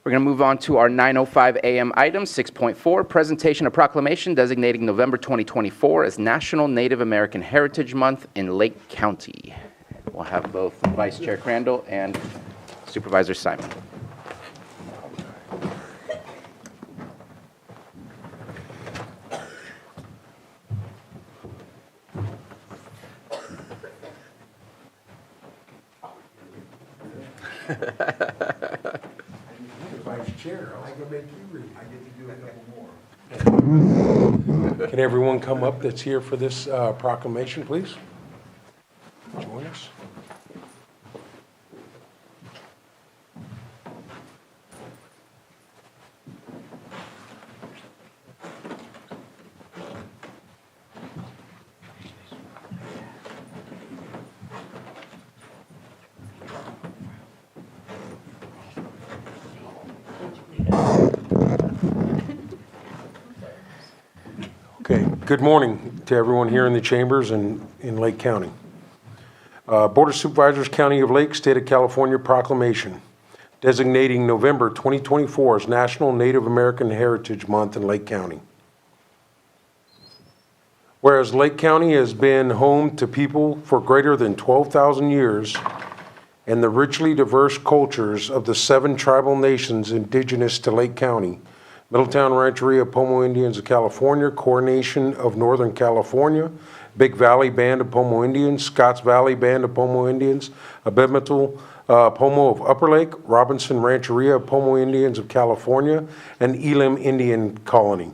We're going to move on to our 9:05 a.m. item, 6.4, presentation of proclamation designating November 2024 as National Native American Heritage Month in Lake County. We'll have both Vice Chair Crandall and Supervisor Simon. Vice Chair, I can make you read. I get to do a couple more. Can everyone come up that's here for this proclamation, please? Join us. Okay, good morning to everyone here in the chambers and in Lake County. Board of Supervisors, County of Lake, State of California proclamation designating November 2024 as National Native American Heritage Month in Lake County. Whereas Lake County has been home to people for greater than 12,000 years and the richly diverse cultures of the 7 tribal nations indigenous to Lake County, Middletown Rancheria Pomo Indians of California, Core Nation of Northern California, Big Valley Band of Pomo Indians, Scotts Valley Band of Pomo Indians, Abimatal Pomo of Upper Lake, Robinson Rancheria of Pomo Indians of California, and Elam Indian Colony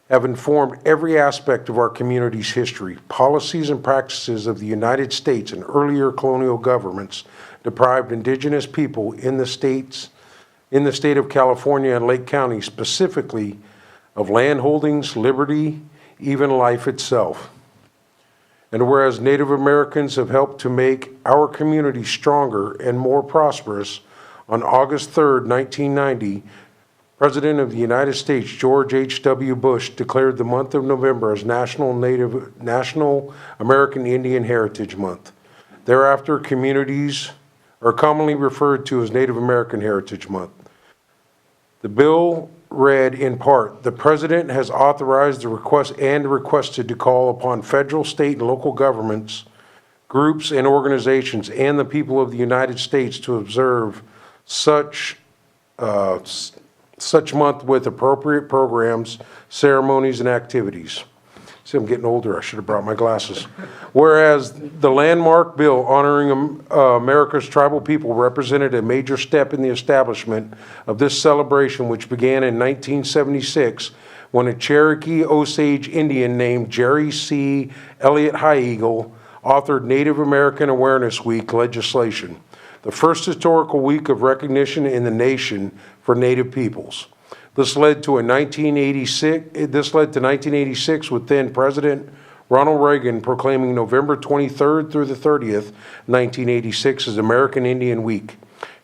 have informed every aspect of our community's history, policies, and practices of the United States and earlier colonial governments deprived indigenous people in the state of California and Lake County, specifically of land holdings, liberty, even life itself. And whereas Native Americans have helped to make our community stronger and more prosperous, on August 3rd, 1990, President of the United States, George H.W. Bush, declared the month of November as National American Indian Heritage Month. Thereafter, communities are commonly referred to as Native American Heritage Month. The bill read in part, the President has authorized the request and requested to call upon federal, state, and local governments, groups, and organizations, and the people of the United States to observe such month with appropriate programs, ceremonies, and activities. See, I'm getting older. I should have brought my glasses. Whereas the landmark bill honoring America's tribal people represented a major step in the establishment of this celebration, which began in 1976 when a Cherokee Osage Indian named Jerry C. Elliott High Eagle authored Native American Awareness Week legislation, the first historical week of recognition in the nation for Native peoples. This led to 1986 with then President Ronald Reagan proclaiming November 23rd through the 30th, 1986 as American Indian Week.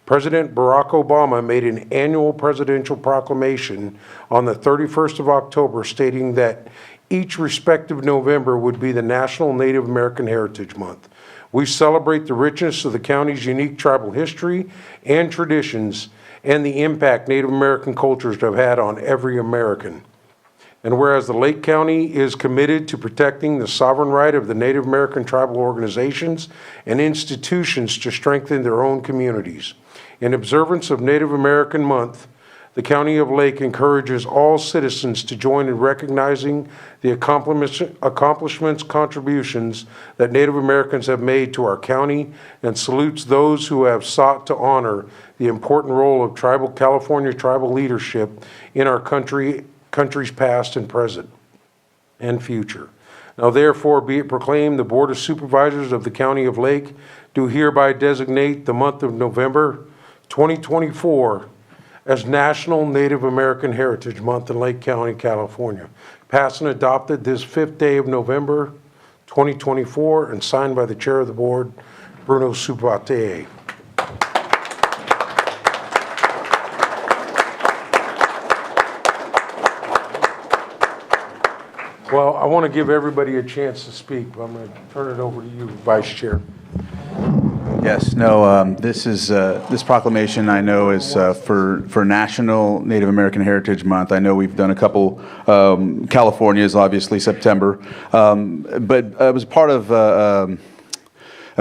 President Barack Obama made an annual presidential proclamation on the 31st of October stating that each respective November would be the National Native American Heritage Month. We celebrate the richness of the county's unique tribal history and traditions and the impact Native American cultures have had on every American. And whereas the Lake County is committed to protecting the sovereign right of the Native American tribal organizations and institutions to strengthen their own communities. In observance of Native American Month, the County of Lake encourages all citizens to join in recognizing the accomplishments, contributions that Native Americans have made to our county, and salutes those who have sought to honor the important role of California tribal leadership in our country's past and present and future. Now therefore be it proclaimed, the Board of Supervisors of the County of Lake do hereby designate the month of November 2024 as National Native American Heritage Month in Lake County, California. Passed and adopted this 5th day of November 2024 and signed by the Chair of the Board, Bruno Subate. Well, I want to give everybody a chance to speak, but I'm going to turn it over to you, Vice Chair. Yes, no, this proclamation I know is for National Native American Heritage Month. I know we've done a couple, California is obviously September, but it was part of a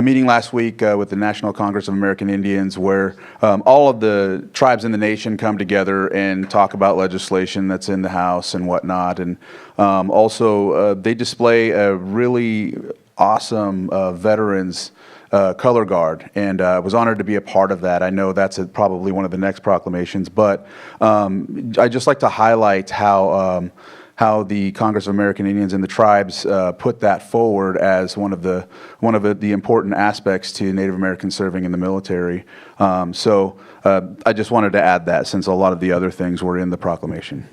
meeting last week with the National Congress of American Indians where all of the tribes in the nation come together and talk about legislation that's in the House and whatnot. And also they display a really awesome veterans color guard, and I was honored to be a part of that. I know that's probably one of the next proclamations, but I'd just like to highlight how the Congress of American Indians and the tribes put that forward as one of the important aspects to Native Americans serving in the military. So I just wanted to add that since a lot of the other things were in the proclamation.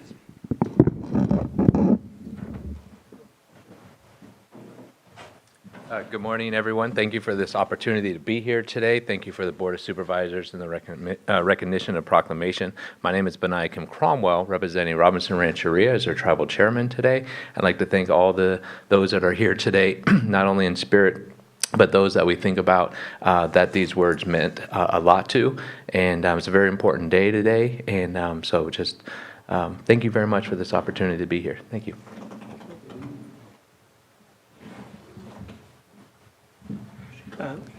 Good morning, everyone. Thank you for this opportunity to be here today. Thank you for the Board of Supervisors and the recognition of Proclamation. My name is Benai Kim Cromwell, representing Robinson Rancheria as our tribal chairman today. I'd like to thank all those that are here today, not only in spirit, but those that we think about that these words meant a lot to. And it's a very important day today. And so just thank you very much for this opportunity to be here. Thank you.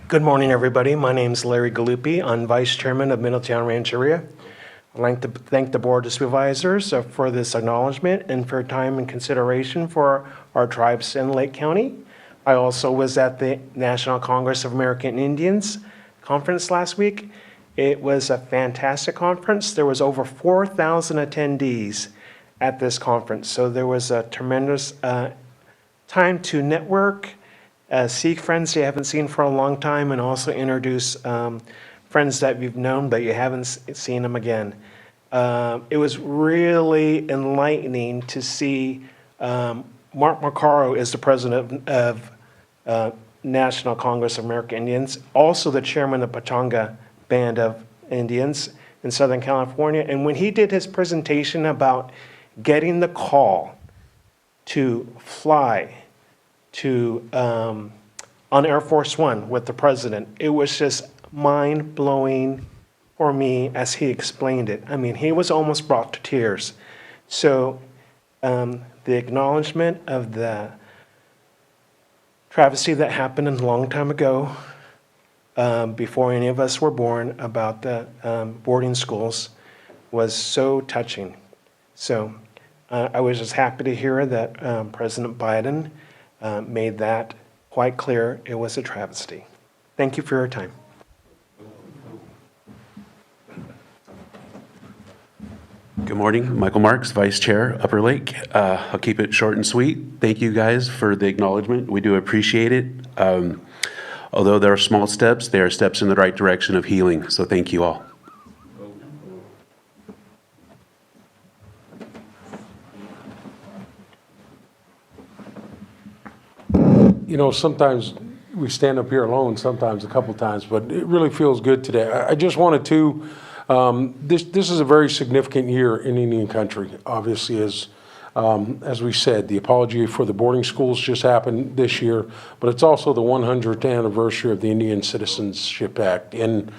Good morning, everybody. My name is Larry Galuppi. I'm Vice Chairman of Middletown Rancheria. I'd like to thank the Board of Supervisors for this acknowledgement and for time and consideration for our tribes in Lake County. I also was at the National Congress of American Indians conference last week. It was a fantastic conference. There was over 4,000 attendees at this conference. So there was a tremendous time to network, see friends you haven't seen for a long time, and also introduce friends that you've known but you haven't seen them again. It was really enlightening to see Mark Macaro is the president of National Congress of American Indians, also the chairman of Pachanga Band of Indians in Southern California. And when he did his presentation about getting the call to fly to on Air Force One with the president, it was just mind-blowing for me as he explained it. I mean, he was almost brought to tears. So the acknowledgement of the travesty that happened a long time ago, before any of us were born, about the boarding schools was so touching. So I was just happy to hear that President Biden made that quite clear. It was a travesty. Thank you for your time. Good morning, Michael Marks, Vice Chair, Upper Lake. I'll keep it short and sweet. Thank you guys for the acknowledgement. We do appreciate it. Although there are small steps, they are steps in the right direction of healing. So thank you all. You know, sometimes we stand up here alone, sometimes a couple times, but it really feels good today. I just wanted to, this is a very significant year in Indian country, obviously, as we said. The apology for the boarding schools just happened this year, but it's also the 100th anniversary of the Indian Citizenship Act. And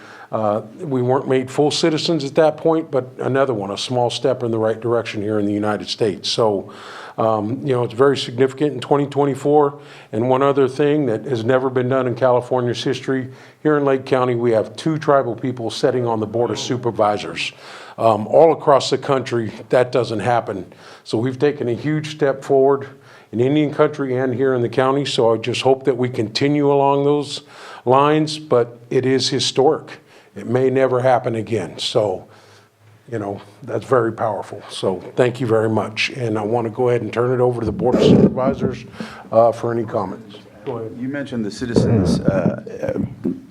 we weren't made full citizens at that point, but another one, a small step in the right direction here in the United States. So, you know, it's very significant in 2024. And one other thing that has never been done in California's history, here in Lake County, we have 2 tribal people sitting on the Board of Supervisors. All across the country, that doesn't happen. So we've taken a huge step forward in Indian country and here in the county. So I just hope that we continue along those lines, but it is historic. It may never happen again. So, you know, that's very powerful. So thank you very much. And I want to go ahead and turn it over to the Board of Supervisors for any comments. Go ahead. You mentioned the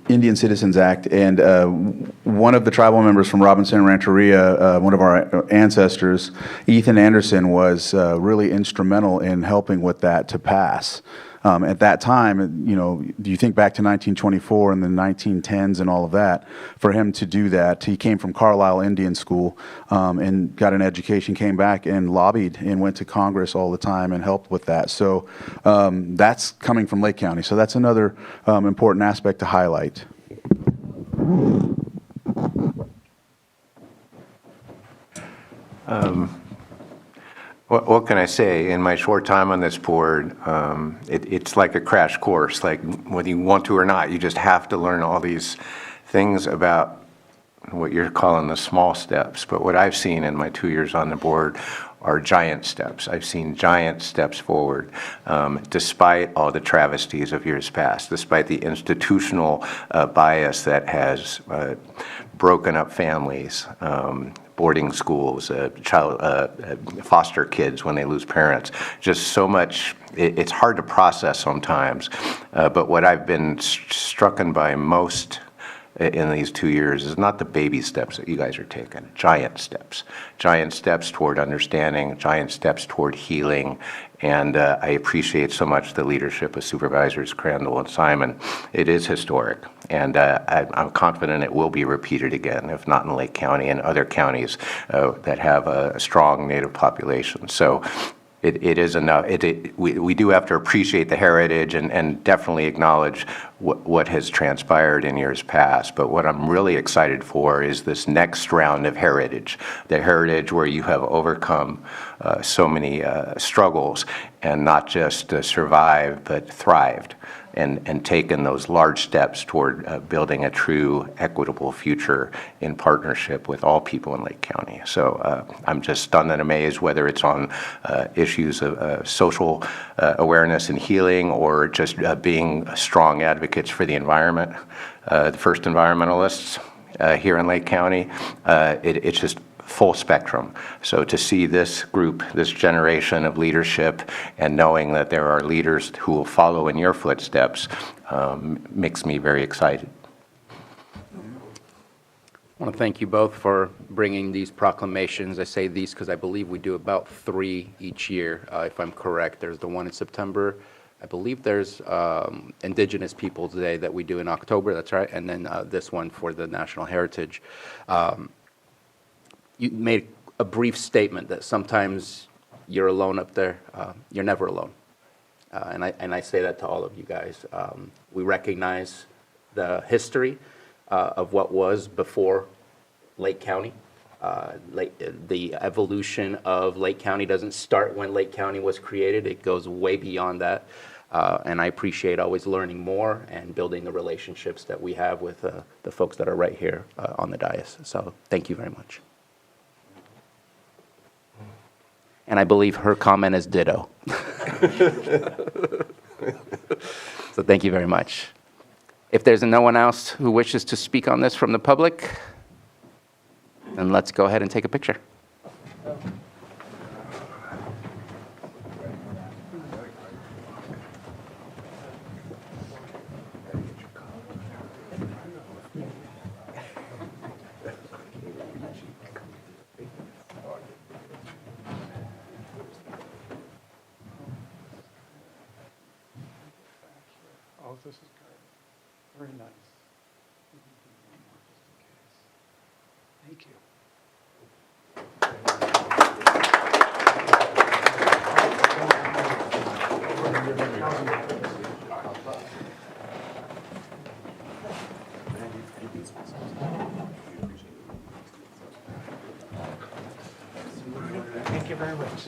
Indian Citizens Act, and one of the tribal members from Robinson Rancheria, one of our ancestors, Ethan Anderson, was really instrumental in helping with that to pass. At that time, you know, do you think back to 1924 and the 1910s and all of that, for him to do that, he came from Carlisle Indian School and got an education, came back and lobbied and went to Congress all the time and helped with that. So that's coming from Lake County. So that's another important aspect to highlight. What can I say? In my short time on this board, it's like a crash course. Like whether you want to or not, you just have to learn all these things about what you're calling the small steps. But what I've seen in my 2 years on the board are giant steps. I've seen giant steps forward, despite all the travesties of years past, despite the institutional bias that has broken up families, boarding schools, foster kids when they lose parents. Just so much, it's hard to process sometimes. But what I've been struck by most in these 2 years is not the baby steps that you guys are taking, giant steps toward understanding, giant steps toward healing. And I appreciate so much the leadership of Supervisors Crandall and Simon. It is historic, and I'm confident it will be repeated again, if not in Lake County and other counties that have a strong Native population. So it is enough. We do have to appreciate the heritage and definitely acknowledge what has transpired in years past. But what I'm really excited for is this next round of heritage, the heritage where you have overcome so many struggles and not just survived, but thrived. And taken those large steps toward building a true equitable future in partnership with all people in Lake County. So I'm just stunned and amazed, whether it's on issues of social awareness and healing, or just being strong advocates for the environment, the first environmentalists here in Lake County. It's just full spectrum. So to see this group, this generation of leadership, and knowing that there are leaders who will follow in your footsteps, makes me very excited. I want to thank you both for bringing these proclamations. I say these because I believe we do about 3 each year, if I'm correct. There's the one in September. I believe there's Indigenous Peoples Day that we do in October, that's right, and then this one for the National Heritage. You made a brief statement that sometimes you're alone up there. You're never alone. And I say that to all of you guys. We recognize the history of what was before Lake County. The evolution of Lake County doesn't start when Lake County was created. It goes way beyond that. And I appreciate always learning more and building the relationships that we have with the folks that are right here on the dais. So thank you very much. And I believe her comment is ditto. So thank you very much. If there's no one else who wishes to speak on this from the public, then let's go ahead and take a picture. Oh, this is good. Very nice. Thank you. Thank you very much.